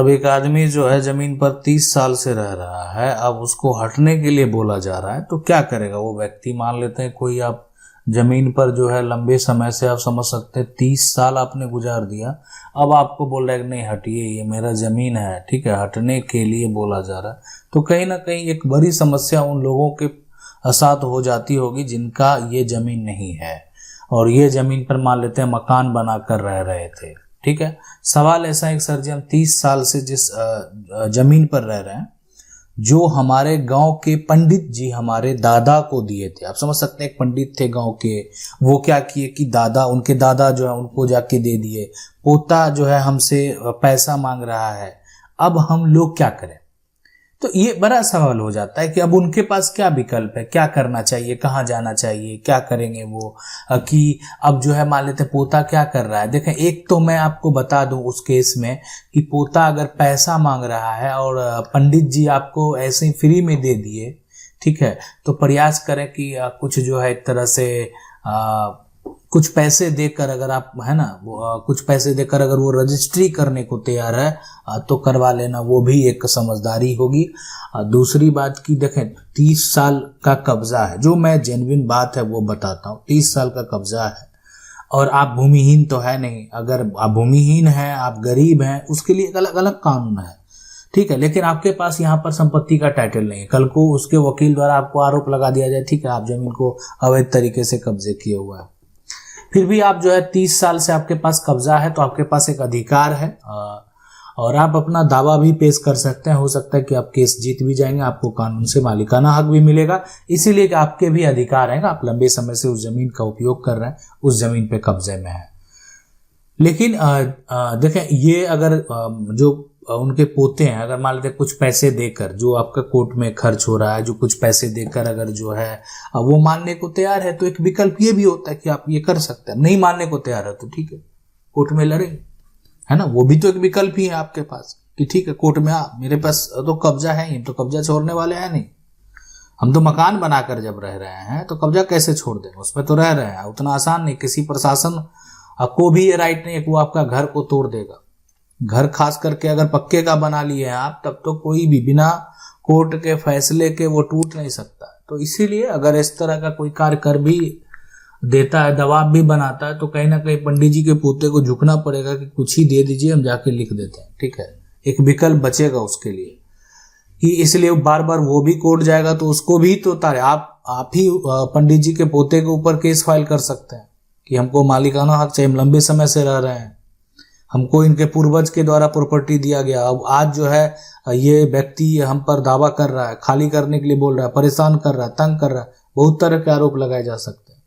अब एक आदमी जो है जमीन पर 30 साल से रह रहा है, अब उसको हटने के लिए बोला जा रहा है तो क्या करेगा वो व्यक्ति। मान लेते हैं कोई आप जमीन पर जो है लंबे समय से, आप समझ सकते हैं 30 साल आपने गुजार दिया, अब आपको बोल रहा है कि नहीं हटिए, ये मेरा जमीन है, ठीक है, हटने के लिए बोला जा रहा है। तो कहीं ना कहीं एक बड़ी समस्या उन लोगों के साथ हो जाती होगी जिनका ये जमीन नहीं है और ये जमीन पर मान लेते हैं मकान बनाकर रह रहे थे, ठीक है। सवाल ऐसा है कि सर जी हम 30 साल से जिस जमीन पर रह रहे हैं, जो हमारे गांव के पंडित जी हमारे दादा को दिए थे, आप समझ सकते हैं एक पंडित थे गांव के, वो क्या किए कि उनके दादा जो है उनको जाके दे दिए, पोता जो है हमसे पैसा मांग रहा है, अब हम लोग क्या करें। तो ये बड़ा सवाल हो जाता है कि अब उनके पास क्या विकल्प है, क्या करना चाहिए, कहाँ जाना चाहिए, क्या करेंगे वो, कि अब जो है मान लेते पोता क्या कर रहा है। देखें, एक तो मैं आपको बता दूं उस केस में कि पोता अगर पैसा मांग रहा है और पंडित जी आपको ऐसे ही फ्री में दे दिए, ठीक है, तो प्रयास करें कि कुछ जो है एक तरह से कुछ पैसे देकर, अगर आप है ना कुछ पैसे देकर अगर वो रजिस्ट्री करने को तैयार है तो करवा लेना, वो भी एक समझदारी होगी। दूसरी बात की देखें 30 साल का कब्जा है, जो मैं जेन्युइन बात है वो बताता हूँ, 30 साल का कब्जा है और आप भूमिहीन तो है नहीं। अगर आप भूमिहीन हैं, आप गरीब हैं, उसके लिए एक अलग अलग कानून है, ठीक है, लेकिन आपके पास यहाँ पर संपत्ति का टाइटल नहीं है। कल को उसके वकील द्वारा आपको आरोप लगा दिया जाए, ठीक है, आप जमीन को अवैध तरीके से कब्जे किए हुआ है, फिर भी आप जो है 30 साल से आपके पास कब्जा है तो आपके पास एक अधिकार है और आप अपना दावा भी पेश कर सकते हैं। हो सकता है कि आप केस जीत भी जाएंगे, आपको कानून से मालिकाना हक भी मिलेगा, इसीलिए कि आपके भी अधिकार हैं, आप लंबे समय से उस जमीन का उपयोग कर रहे हैं, उस जमीन पे कब्जे में है। लेकिन देखें, ये अगर जो उनके पोते हैं, अगर मान लेते कुछ पैसे देकर, जो आपका कोर्ट में खर्च हो रहा है, जो कुछ पैसे देकर अगर जो है वो मानने को तैयार है, तो एक विकल्प ये भी होता है कि आप ये कर सकते हैं। नहीं मानने को तैयार है तो ठीक है, कोर्ट में लड़ेंगे, है ना, वो भी तो एक विकल्प ही है आपके पास कि ठीक है कोर्ट में मेरे पास तो कब्जा है ही, तो कब्जा छोड़ने वाले हैं नहीं, हम तो मकान बनाकर जब रह रहे हैं तो कब्जा कैसे छोड़ देंगे, उसमें तो रह रहे हैं, उतना आसान नहीं। किसी प्रशासन को भी ये राइट नहीं है कि वो आपका घर को तोड़ देगा। घर खास करके अगर पक्के का बना लिए हैं आप, तब तो कोई भी बिना कोर्ट के फैसले के वो टूट नहीं सकता। तो इसीलिए अगर इस तरह का कोई कार्य कर भी देता है, दबाव भी बनाता है, तो कहीं ना कहीं पंडित जी के पोते को झुकना पड़ेगा कि कुछ ही दे दीजिए, हम जाके लिख देते हैं, ठीक है, एक विकल्प बचेगा उसके लिए कि इसलिए बार बार वो भी कोर्ट जाएगा तो उसको भी तो आप ही पंडित जी के पोते के ऊपर केस फाइल कर सकते हैं कि हमको मालिकाना हक चाहिए, हम लंबे समय से रह रहे हैं, हमको इनके पूर्वज के द्वारा प्रॉपर्टी दिया गया, अब आज जो है ये व्यक्ति हम पर दावा कर रहा है, खाली करने के लिए बोल रहा है, परेशान कर रहा है, तंग कर रहा है, बहुत तरह के आरोप लगाए जा सकते हैं।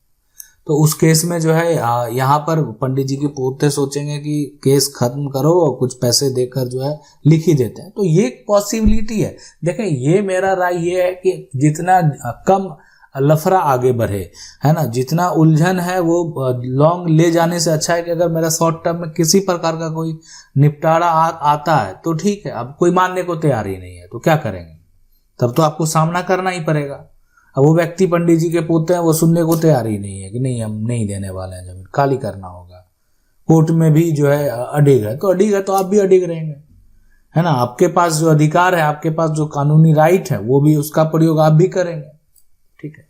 तो उस केस में जो है यहाँ पर पंडित जी के पोते सोचेंगे कि केस खत्म करो और कुछ पैसे देकर जो है लिख ही देते हैं। तो ये एक पॉसिबिलिटी है। देखें, ये मेरा राय ये है कि जितना कम लफड़ा आगे बढ़े, है ना, जितना उलझन है वो लॉन्ग ले जाने से अच्छा है कि अगर मेरा शॉर्ट टर्म में किसी प्रकार का कोई निपटारा आता है तो ठीक है। अब कोई मानने को तैयार ही नहीं है तो क्या करेंगे, तब तो आपको सामना करना ही पड़ेगा। अब वो व्यक्ति पंडित जी के पोते हैं, वो सुनने को तैयार ही नहीं है कि नहीं हम नहीं देने वाले हैं, जमीन खाली करना होगा। कोर्ट में भी जो है अडिग है तो आप भी अडिग रहेंगे, है ना। आपके पास जो अधिकार है, आपके पास जो कानूनी राइट है, वो भी उसका प्रयोग आप भी करेंगे, ठीक है।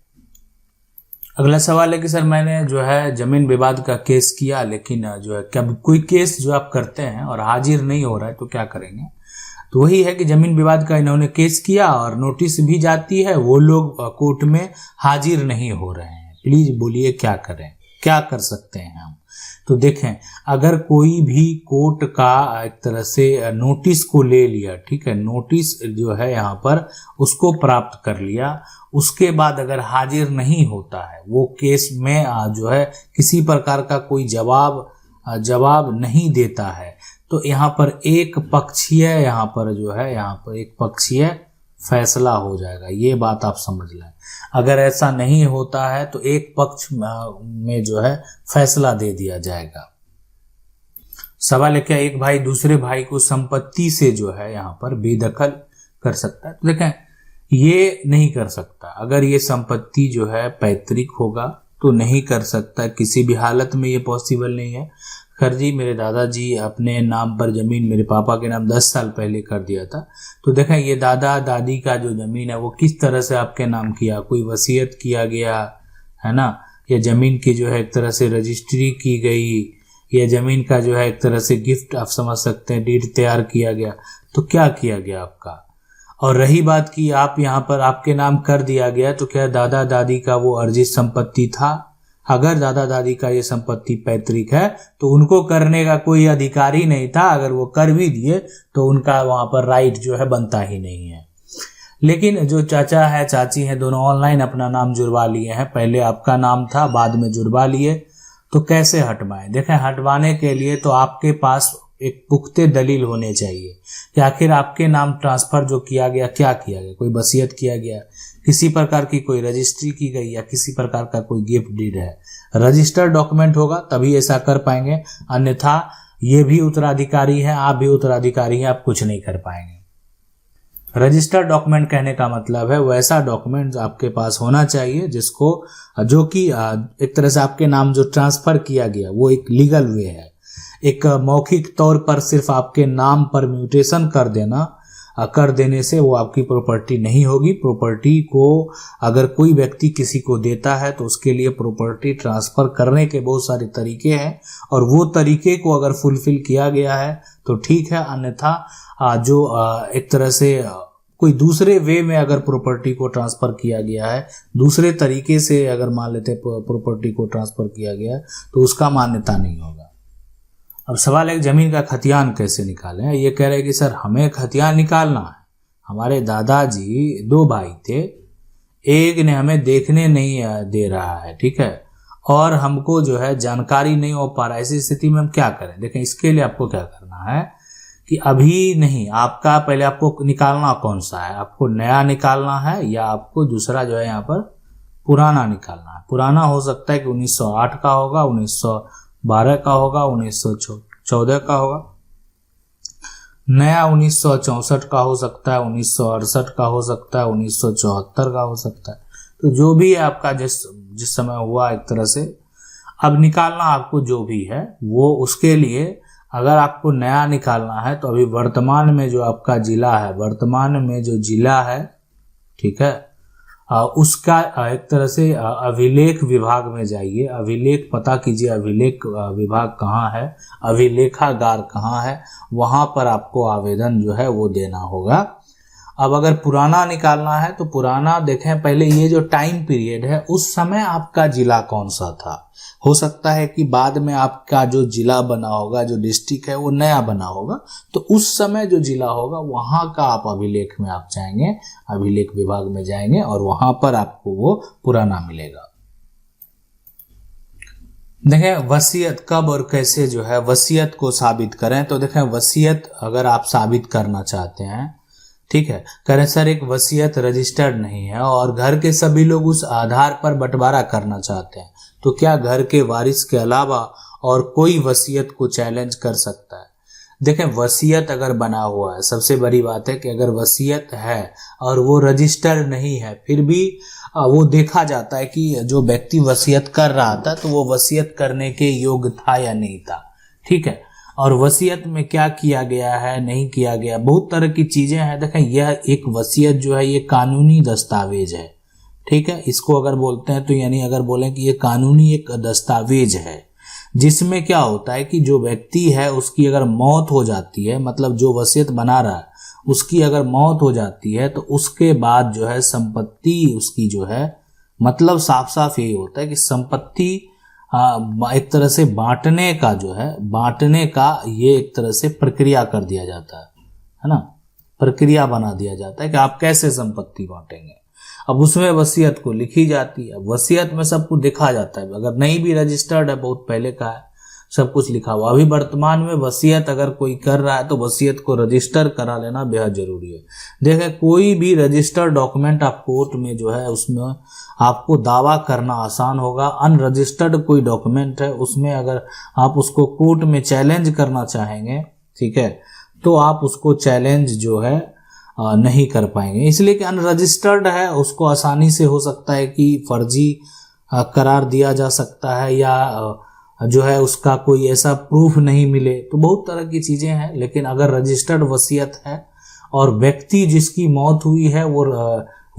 अगला सवाल है कि सर मैंने जो है जमीन विवाद का केस किया, लेकिन जो है क्या कोई केस जो आप करते हैं और हाजिर नहीं हो रहा है तो क्या करेंगे। तो वही है कि जमीन विवाद का इन्होंने केस किया और नोटिस भी जाती है, वो लोग कोर्ट में हाजिर नहीं हो रहे हैं, प्लीज बोलिए क्या करें, क्या कर सकते हैं हम। तो देखें, अगर कोई भी कोर्ट का एक तरह से नोटिस को ले लिया, ठीक है, नोटिस जो है यहाँ पर उसको प्राप्त कर लिया, उसके बाद अगर हाजिर नहीं होता है, वो केस में जो है किसी प्रकार का कोई जवाब नहीं देता है, तो यहाँ पर एक पक्षीय फैसला हो जाएगा। ये बात आप समझ लें। अगर ऐसा नहीं होता है तो एक पक्ष में जो है फैसला दे दिया जाएगा। सवाल है क्या एक भाई दूसरे भाई को संपत्ति से जो है यहाँ पर बेदखल कर सकता है। तो देखें, ये नहीं कर सकता। अगर ये संपत्ति जो है पैतृक होगा तो नहीं कर सकता, किसी भी हालत में ये पॉसिबल नहीं है। खैर जी, मेरे दादाजी अपने नाम पर ज़मीन मेरे पापा के नाम 10 साल पहले कर दिया था। तो देखें, ये दादा दादी का जो ज़मीन है वो किस तरह से आपके नाम किया, कोई वसीयत किया गया है ना, या ज़मीन की जो है एक तरह से रजिस्ट्री की गई, या ज़मीन का जो है एक तरह से गिफ्ट आप समझ सकते हैं, डीड तैयार किया गया, तो क्या किया गया आपका। और रही बात कि आप यहाँ पर आपके नाम कर दिया गया, तो क्या दादा दादी का वो अर्जित संपत्ति था। अगर दादा दादी का ये संपत्ति पैतृक है तो उनको करने का कोई अधिकार ही नहीं था। अगर वो कर भी दिए तो उनका वहां पर राइट जो है बनता ही नहीं है। लेकिन जो चाचा है चाची है, दोनों ऑनलाइन अपना नाम जुड़वा लिए हैं। पहले आपका नाम था, बाद में जुड़वा लिए, तो कैसे हटवाएं। देखें, हटवाने के लिए तो आपके पास एक पुख्ते दलील होने चाहिए कि आखिर आपके नाम ट्रांसफर जो किया गया, क्या किया गया, कोई वसीयत किया गया, किसी प्रकार की कोई रजिस्ट्री की गई, या किसी प्रकार का कोई गिफ्ट डीड है। रजिस्टर्ड डॉक्यूमेंट होगा तभी ऐसा कर पाएंगे, अन्यथा ये भी उत्तराधिकारी है, आप भी उत्तराधिकारी हैं, आप कुछ नहीं कर पाएंगे। रजिस्टर्ड डॉक्यूमेंट कहने का मतलब है वैसा डॉक्यूमेंट आपके पास होना चाहिए जिसको जो कि एक तरह से आपके नाम जो ट्रांसफर किया गया वो एक लीगल वे है। एक मौखिक तौर पर सिर्फ आपके नाम पर म्यूटेशन कर देने से वो आपकी प्रॉपर्टी नहीं होगी। प्रॉपर्टी को अगर कोई व्यक्ति किसी को देता है तो उसके लिए प्रॉपर्टी ट्रांसफर करने के बहुत सारे तरीके हैं, और वो तरीके को अगर फुलफिल किया गया है तो ठीक है, अन्यथा जो एक तरह से कोई दूसरे वे में अगर प्रॉपर्टी को ट्रांसफर किया गया है, दूसरे तरीके से अगर मान लेते प्रॉपर्टी को ट्रांसफर किया गया है तो उसका मान्यता नहीं होगा। अब सवाल है जमीन का खतियान कैसे निकालें। ये कह रहे हैं कि सर हमें खतियान निकालना है। हमारे दादाजी 2 भाई थे, एक ने हमें देखने नहीं दे रहा है, ठीक है, और हमको जो है जानकारी नहीं हो पा रहा है। ऐसी स्थिति में हम क्या करें। देखें, इसके लिए आपको क्या करना है कि अभी नहीं, आपका पहले आपको निकालना कौन सा है, आपको नया निकालना है या आपको दूसरा जो है यहाँ पर पुराना निकालना है। पुराना हो सकता है कि 1908 का होगा, 1912 का होगा, 1914 का होगा। नया 1964 का हो सकता है, 1968 का हो सकता है, 1974 का हो सकता है। तो जो भी है आपका जिस समय हुआ एक तरह से, अब निकालना आपको जो भी है वो, उसके लिए अगर आपको नया निकालना है तो अभी वर्तमान में जो आपका जिला है, वर्तमान में जो जिला है, ठीक है, उसका एक तरह से अभिलेख विभाग में जाइए, अभिलेख पता कीजिए, अभिलेख विभाग कहाँ है, अभिलेखागार कहाँ है, वहां पर आपको आवेदन जो है वो देना होगा। अब अगर पुराना निकालना है तो पुराना देखें पहले ये जो टाइम पीरियड है उस समय आपका जिला कौन सा था। हो सकता है कि बाद में आपका जो जिला बना होगा, जो डिस्ट्रिक्ट है वो नया बना होगा, तो उस समय जो जिला होगा वहां का आप अभिलेख में आप जाएंगे, अभिलेख विभाग में जाएंगे और वहां पर आपको वो पुराना मिलेगा। देखें वसीयत कब और कैसे जो है वसीयत को साबित करें। तो देखें वसीयत अगर आप साबित करना चाहते हैं, ठीक है, करें सर एक वसीयत रजिस्टर्ड नहीं है और घर के सभी लोग उस आधार पर बंटवारा करना चाहते हैं, तो क्या घर के वारिस के अलावा और कोई वसीयत को चैलेंज कर सकता है। देखें वसीयत अगर बना हुआ है, सबसे बड़ी बात है कि अगर वसीयत है और वो रजिस्टर्ड नहीं है, फिर भी वो देखा जाता है कि जो व्यक्ति वसीयत कर रहा था तो वो वसीयत करने के योग्य था या नहीं था, ठीक है, और वसीयत में क्या किया गया है, नहीं किया गया, बहुत तरह की चीजें हैं। देखें यह एक वसीयत जो है ये कानूनी दस्तावेज है, ठीक है, इसको अगर बोलते हैं तो यानी अगर बोलें कि ये कानूनी एक दस्तावेज है जिसमें क्या होता है कि जो व्यक्ति है उसकी अगर मौत हो जाती है, मतलब जो वसीयत बना रहा है उसकी अगर मौत हो जाती है तो उसके बाद जो है संपत्ति उसकी जो है, मतलब साफ साफ यही होता है कि संपत्ति एक तरह से बांटने का जो है, बांटने का ये एक तरह से प्रक्रिया कर दिया जाता है ना, प्रक्रिया बना दिया जाता है कि आप कैसे संपत्ति बांटेंगे। अब उसमें वसीयत को लिखी जाती है, वसीयत में सब कुछ लिखा जाता है, अगर नहीं भी रजिस्टर्ड है, बहुत पहले का है, सब कुछ लिखा हुआ। अभी वर्तमान में वसीयत अगर कोई कर रहा है तो वसीयत को रजिस्टर करा लेना बेहद जरूरी है। देखें कोई भी रजिस्टर्ड डॉक्यूमेंट आप कोर्ट में जो है उसमें आपको दावा करना आसान होगा। अनरजिस्टर्ड कोई डॉक्यूमेंट है उसमें अगर आप उसको कोर्ट में चैलेंज करना चाहेंगे, ठीक है, तो आप उसको चैलेंज जो है नहीं कर पाएंगे, इसलिए कि अनरजिस्टर्ड है, उसको आसानी से हो सकता है कि फर्जी करार दिया जा सकता है या जो है उसका कोई ऐसा प्रूफ नहीं मिले, तो बहुत तरह की चीजें हैं। लेकिन अगर रजिस्टर्ड वसीयत है और व्यक्ति जिसकी मौत हुई है वो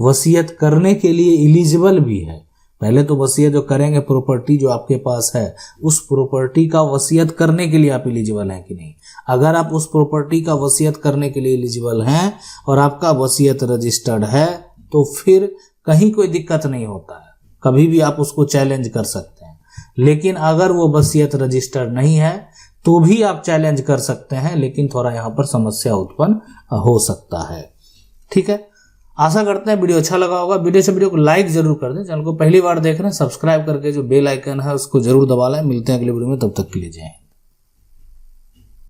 वसीयत करने के लिए एलिजिबल भी है, पहले तो वसीयत जो करेंगे प्रॉपर्टी जो आपके पास है उस प्रॉपर्टी का वसीयत करने के लिए आप एलिजिबल हैं कि नहीं। अगर आप उस प्रॉपर्टी का वसीयत करने के लिए एलिजिबल हैं और आपका वसीयत रजिस्टर्ड है तो फिर कहीं कोई दिक्कत नहीं होता है, कभी भी आप उसको चैलेंज कर सकते हैं। लेकिन अगर वो वसीयत रजिस्टर्ड नहीं है तो भी आप चैलेंज कर सकते हैं, लेकिन थोड़ा यहाँ पर समस्या उत्पन्न हो सकता है। ठीक है, आशा करते हैं वीडियो अच्छा लगा होगा। वीडियो को लाइक जरूर कर दें। चैनल को पहली बार देख रहे हैं सब्सक्राइब करके जो बेल आइकन है उसको जरूर दबा लें। मिलते हैं अगले वीडियो में, तब तक के लिए जय हिंद।